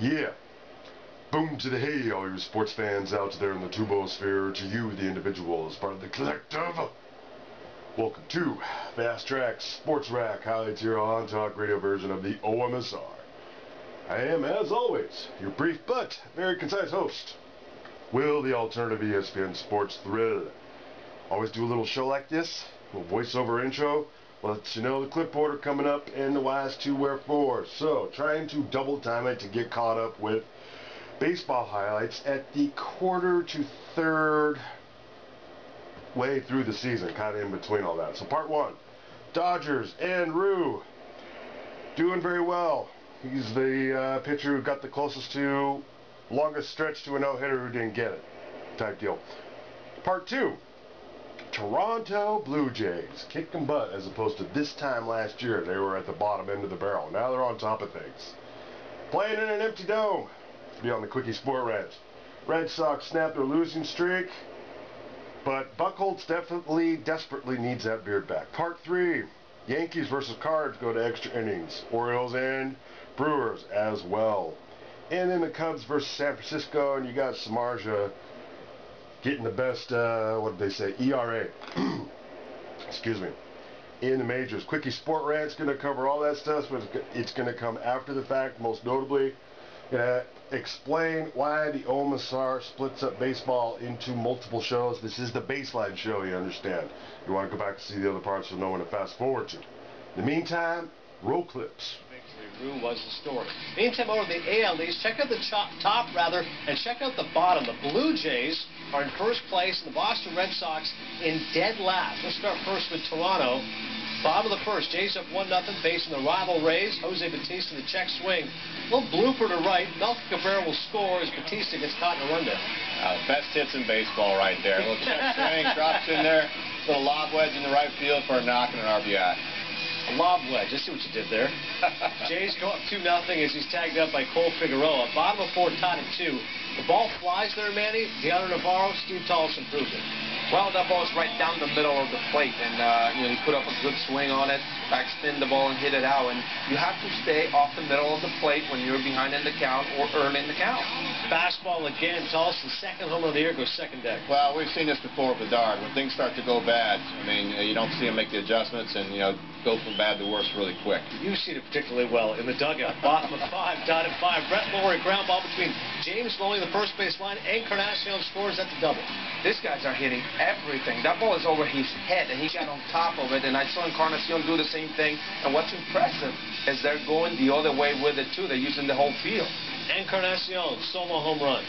Yeah. Boom to the hey, all you sports fans out there in the tubosphere. To you, the individual, as part of the collective. Welcome to Fast Track Sports Rack, highlights here on Talk Radio version of the OMSR. I am, as always, your brief but very concise host, Will, the alternative ESPN Sports Thrill. Always do a little show like this, a little voiceover intro. Let you know the clipboard are coming up and the wise to wherefore. So, trying to double time it to get caught up with baseball highlights at the quarter to third way through the season, kind of in between all that. So part one, Dodgers and Rue doing very well. He's the pitcher who got the closest to longest stretch to a no-hitter who didn't get it type deal. Part two, Toronto Blue Jays kicking butt, as opposed to this time last year they were at the bottom end of the barrel. Now they're on top of things, playing in an empty dome. Be on the Quickie Sport Reds. Red Sox snap their losing streak, but Buchholz desperately needs that beard back. Part 3, Yankees versus Cards go to extra innings. Orioles and Brewers as well. And then the Cubs versus San Francisco, and you got Samardzija getting the best, what did they say, ERA. Excuse me. In the majors. Quickie Sport Rant's going to cover all that stuff, but it's going to come after the fact, most notably. Explain why the OMSR splits up baseball into multiple shows. This is the baseline show, you understand. You want to go back to see the other parts so know when to fast forward to. In the meantime, roll clips. Rue was the story. Meantime, over the AL East, check out the top, and check out the bottom. The Blue Jays are in first place, and the Boston Red Sox in dead last. Let's start first with Toronto. Bottom of the first, Jays up 1-0, facing the rival Rays. Jose Bautista, the check swing. A little blooper to right. Melky Cabrera will score as Bautista gets caught in a rundown. Best hits in baseball right there. A little check swing, drops in there. Little lob wedge in the right field for a knock and an RBI. A lob wedge. I see what you did there. Jays go up 2-0 as he's tagged up by Cole Figueroa. Bottom of 4, tied at 2. The ball flies there, Manny. Deanna Navarro, Steve Tolleson proves it. Well, that ball is right down the middle of the plate, and he put up a good swing on it, backspin the ball and hit it out. And you have to stay off the middle of the plate when you're behind in the count or early in the count. Fastball again. Tolleson's second home run of the year goes second deck. Well, we've seen this before with Bedard. When things start to go bad, I mean, you don't see him make the adjustments and, go from bad to worse really quick. You've seen it particularly well in the dugout. Bottom of 5, tied at 5. Brett Lowry, ground ball between James Loney, the first base line. Encarnacion scores at the double. These guys are hitting everything. That ball is over his head, and he got on top of it, and I saw Encarnacion do the same thing. And what's impressive is they're going the other way with it, too. They're using the whole field. Encarnacion, solo home run.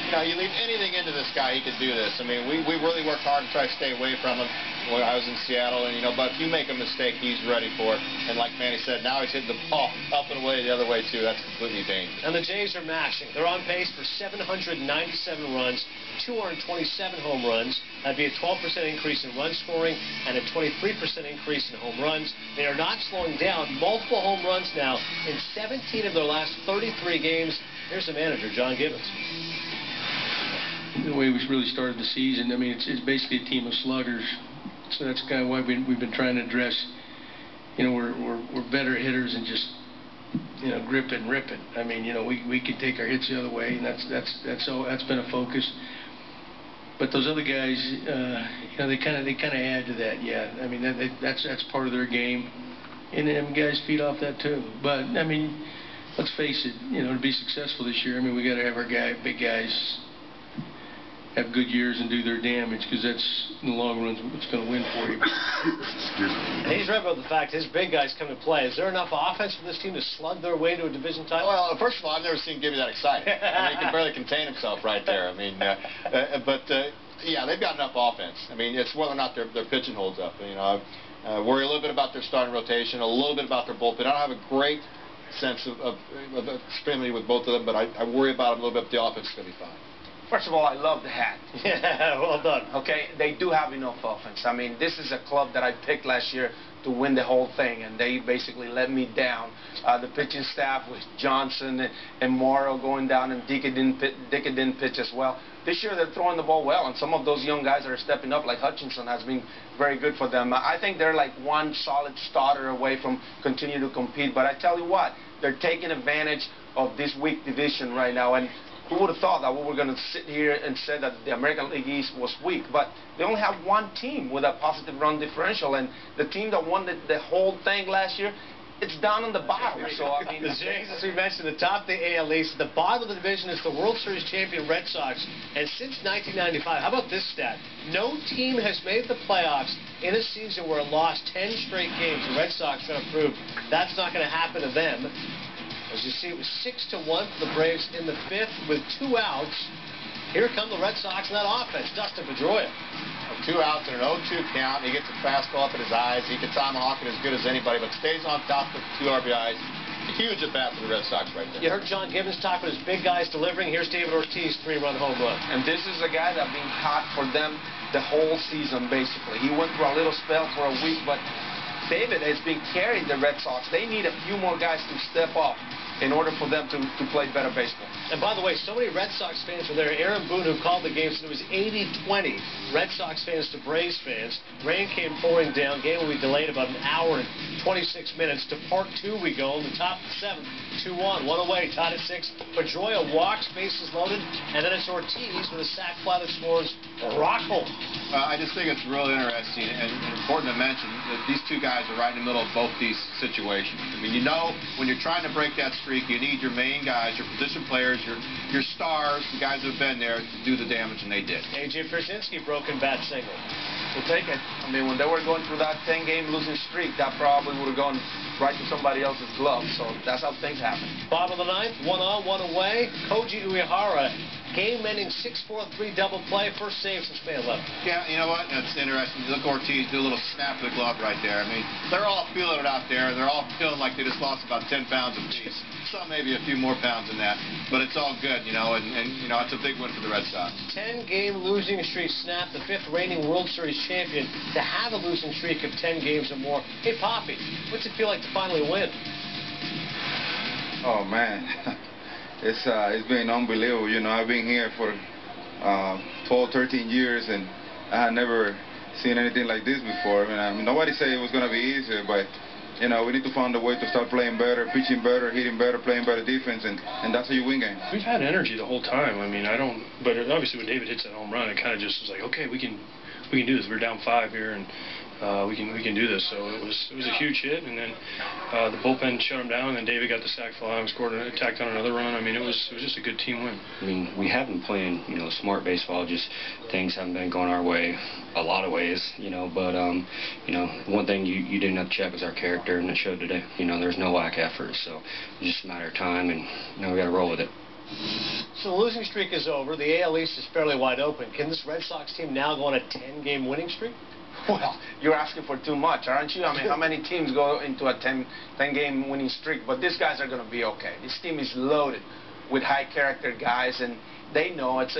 You leave anything into this guy, he could do this. I mean, we really worked hard to try to stay away from him when I was in Seattle, and but if you make a mistake, he's ready for it. And like Manny said, now he's hitting the ball up and away the other way too. That's completely dangerous. And the Jays are mashing. They're on pace for 797 runs, 227 home runs. That'd be a 12% increase in run scoring and a 23% increase in home runs. They are not slowing down. Multiple home runs now in 17 of their last 33 games. Here's the manager, John Gibbons. The way we really started the season, I mean, it's basically a team of sluggers. So that's kind of why we've been trying to address. We're better hitters and just grip and rip it. I mean, we can take our hits the other way, and that's been a focus. But those other guys, they kind of add to that. Yeah, I mean that's part of their game, and them guys feed off that too. But I mean, let's face it, to be successful this year, I mean, we got to have our big guys have good years and do their damage, because that's, in the long run, what's going to win for you. And he's right about the fact his big guys come to play. Is there enough offense for this team to slug their way to a division title? Well, first of all, I've never seen Gibby that excited. I mean, he can barely contain himself right there. I mean, yeah, they've got enough offense. I mean, it's whether or not their pitching holds up. I worry a little bit about their starting rotation, a little bit about their bullpen. I don't have a great sense of extremity with both of them, but I worry about it a little bit, but the offense is going to be fine. First of all, I love the hat. Yeah, well done. Okay, they do have enough offense. I mean, this is a club that I picked last year to win the whole thing, and they basically let me down. The pitching staff with Johnson and Morrow going down, and Dickey didn't pitch as well. This year they're throwing the ball well, and some of those young guys that are stepping up, like Hutchinson, has been very good for them. I think they're like one solid starter away from continue to compete, but I tell you what, they're taking advantage of this weak division right now, and who would have thought that we were going to sit here and say that the American League East was weak? But they only have one team with a positive run differential, and the team that won the whole thing last year, it's down on the bottom. So, I mean, the Jays, as we mentioned, the top of the AL East. The bottom of the division is the World Series champion Red Sox. And since 1995, how about this stat? No team has made the playoffs in a season where it lost 10 straight games. The Red Sox are going to prove that's not going to happen to them. As you see, it was 6-1 for the Braves in the 5th with 2 outs. Here come the Red Sox in that offense. Dustin Pedroia. 2 outs and an 0-2 count. He gets a fastball up at his eyes. He can tomahawk it as good as anybody, but stays on top with 2 RBIs. A huge at bat for the Red Sox right there. You heard John Gibbons talk about his big guys delivering. Here's David Ortiz, 3-run home run. And this is a guy that's been hot for them the whole season, basically. He went through a little spell for a week, but David has been carrying the Red Sox. They need a few more guys to step up in order for them to play better baseball. And by the way, so many Red Sox fans were there. Aaron Boone, who called the game, said it was 80-20 Red Sox fans to Braves fans. Rain came pouring down. Game will be delayed about an hour and 26 minutes. To part 2 we go. In the top of the 7th, 2-1. 1 away, tied at 6. Pedroia walks, bases loaded, and then it's Ortiz with a sac fly that scores rock home. I just think it's really interesting and important to mention that these 2 guys are right in the middle of both these situations. I mean, you know, when you're trying to break that streak, you need your main guys, your position players, your stars, the guys who have been there to do the damage, and they did. A.J. Pierzynski broken bat single. We'll take it. I mean, when they were going through that 10-game losing streak, that probably would have gone right to somebody else's glove. So that's how things happen. Bottom of the 9th, 1 on, 1 away. Koji Uehara, game-ending 6-4-3 double play, first save since May 11th. Yeah, you know what? That's interesting. Look, Ortiz do a little snap of the glove right there. I mean, they're all feeling it out there. They're all feeling like they just lost about 10 pounds apiece. Some maybe a few more pounds than that, but it's all good, you know, and you know, it's a big win for the Red Sox. 10-game losing streak snapped, the 5th reigning World Series champion to have a losing streak of 10 games or more. Hey, Poppy, what's it feel like to finally win? Oh, man. It's been unbelievable. You know, I've been here for 12, 13 years, and I had never seen anything like this before. I mean, nobody said it was going to be easier, but you know, we need to find a way to start playing better, pitching better, hitting better, playing better defense, and that's how you win games. We've had energy the whole time. I mean, but obviously when David hits that home run, it kind of just was like, okay, we can do this. We're down 5 here, and we can do this. So it was a huge hit, and then the bullpen shut him down, and then David got the sac fly and scored and tacked on another run. I mean, it was just a good team win. I mean, we have been playing, you know, smart baseball. Just things haven't been going our way a lot of ways, you know. But you know, one thing you didn't have to check was our character, and it showed today. You know, there's no lack of effort, so it's just a matter of time, and you know, we got to roll with it. So the losing streak is over. The AL East is fairly wide open. Can this Red Sox team now go on a 10-game winning streak? Well, you're asking for too much, aren't you? I mean, how many teams go into a 10-game winning streak? But these guys are going to be okay. This team is loaded with high-character guys, and they know it's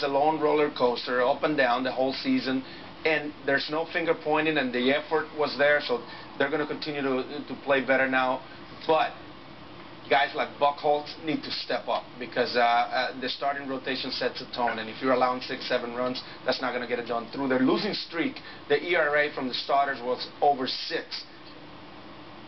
a long roller coaster, up and down the whole season, and there's no finger pointing, and the effort was there, so they're going to continue to play better now. But guys like Buchholz need to step up because the starting rotation sets a tone, and if you're allowing 6-7 runs, that's not going to get it done. Through their losing streak, the ERA from the starters was over 6.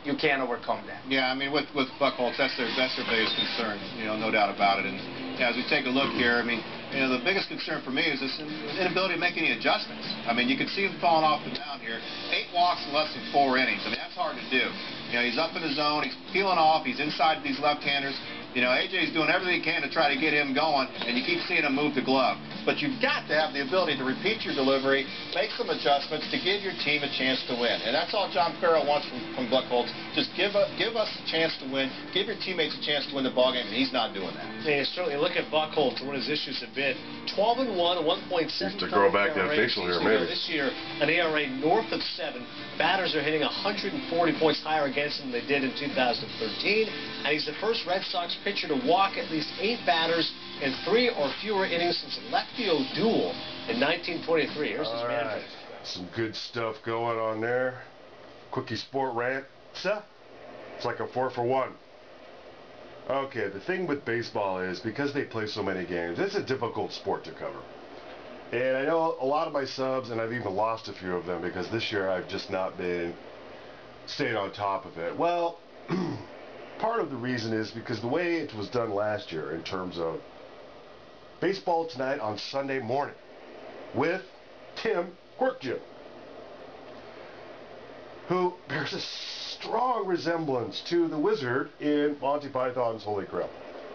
You can't overcome that. Yeah, I mean, with Buchholz, that's their biggest concern, you know, no doubt about it. And yeah, as we take a look here, I mean, you know, the biggest concern for me is this inability to make any adjustments. I mean, you can see him falling off the mound here. 8 walks in less than 4 innings. I mean, that's hard to do. You know, he's up in his zone, he's peeling off, he's inside these left-handers. You know, AJ's doing everything he can to try to get him going, and you keep seeing him move the glove. But you've got to have the ability to repeat your delivery, make some adjustments to give your team a chance to win. And that's all John Farrell wants from Buchholz. Just give us a chance to win, give your teammates a chance to win the ballgame, and he's not doing that. Yeah, certainly look at Buchholz and what his issues have been. 12-1, 1.7. To grow back that facial hair, maybe. This year, an ERA north of 7. Batters are hitting 140 points higher against him than they did in 2013. And he's the first Red Sox pitcher to walk at least 8 batters in 3 or fewer innings since Lefty O'Doul in 1923. Here's his manager. Some good stuff going on there. Quickie sport rant. It's like a 4-for-1. Okay, the thing with baseball is because they play so many games, it's a difficult sport to cover. And I know a lot of my subs, and I've even lost a few of them because this year I've just not been staying on top of it. Well, part of the reason is because the way it was done last year in terms of Baseball Tonight on Sunday morning with Tim Quirkjim, who bears a strong resemblance to the wizard in Monty Python's Holy Grail,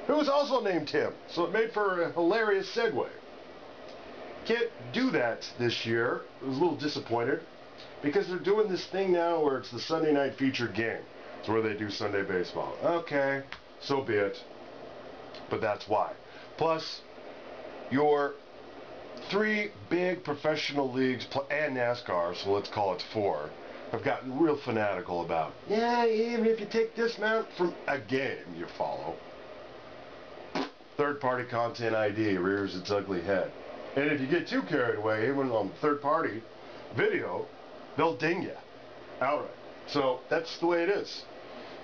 who was also named Tim, so it made for a hilarious segue. Can't do that this year. I was a little disappointed because they're doing this thing now where it's the Sunday night featured game. It's where they do Sunday baseball. Okay, so be it. But that's why. Plus, your 3 big professional leagues and NASCAR, so let's call it 4, have gotten real fanatical about, yeah, even if you take this amount from a game you follow, third-party content ID rears its ugly head. And if you get too carried away, even on third-party video, they'll ding you outright. So that's the way it is.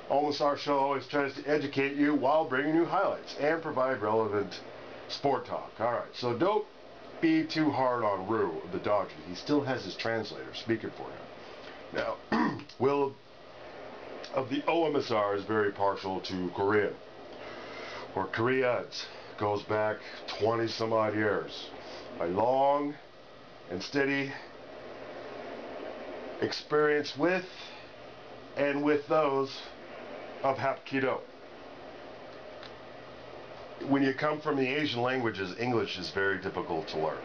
OMSR show always tries to educate you while bringing you highlights and provide relevant sport talk. Alright, so don't be too hard on Rue, the Dodger. He still has his translator speaking for him. Now, Will of the OMSR is very partial to Korean, or Koreans. Goes back 20 some odd years. A long and steady experience with and with those of Hapkido. When you come from the Asian languages, English is very difficult to learn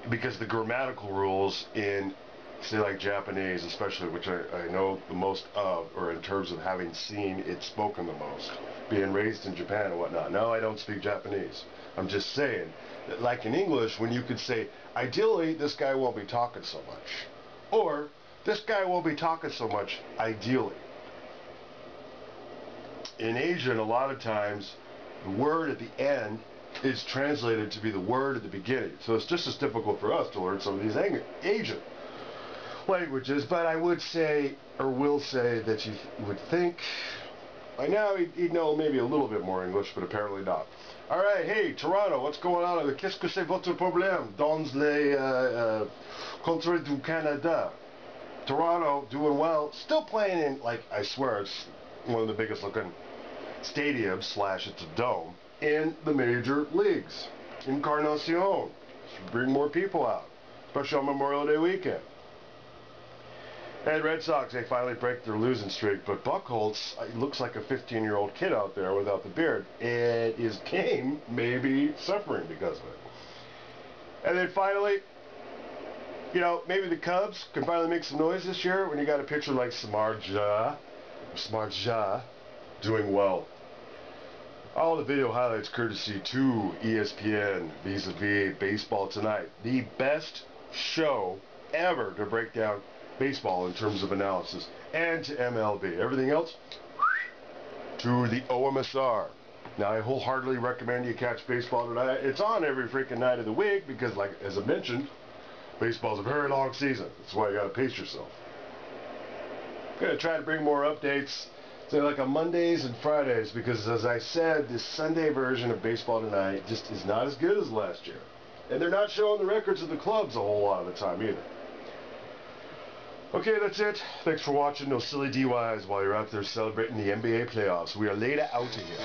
because the grammatical rules in, say, like Japanese especially, which I know the most of, or in terms of having seen it spoken the most, being raised in Japan and whatnot. No, I don't speak Japanese. I'm just saying that, like in English, when you could say, ideally, this guy won't be talking so much, or this guy won't be talking so much, ideally. In Asian, a lot of times, the word at the end is translated to be the word at the beginning. So it's just as difficult for us to learn some of these Asian languages. But I would say, or will say, that you would think, by now he'd know maybe a little bit more English, but apparently not. Alright, hey, Toronto, what's going on? Qu'est-ce que c'est votre problème dans les contre du Canada? Toronto, doing well, still playing in, like, I swear, it's one of the biggest looking stadiums, / it's a dome, in the major leagues. Encarnacion. Should bring more people out, especially on Memorial Day weekend. And Red Sox, they finally break their losing streak, but Buchholz looks like a 15-year-old kid out there without the beard, and his game may be suffering because of it. And then finally, you know, maybe the Cubs can finally make some noise this year when you got a pitcher like Samardzija doing well. All the video highlights courtesy to ESPN vis-a-vis Baseball Tonight. The best show ever to break down baseball in terms of analysis, and to MLB. Everything else to the OMSR. Now, I wholeheartedly recommend you catch Baseball Tonight. It's on every freaking night of the week because, like, as I mentioned, baseball's a very long season. That's why you gotta pace yourself. I'm gonna try to bring more updates, say like on Mondays and Fridays, because as I said, this Sunday version of Baseball Tonight just is not as good as last year. And they're not showing the records of the clubs a whole lot of the time either. Okay, that's it. Thanks for watching. No silly DYs while you're out there celebrating the NBA playoffs. We are later out of here.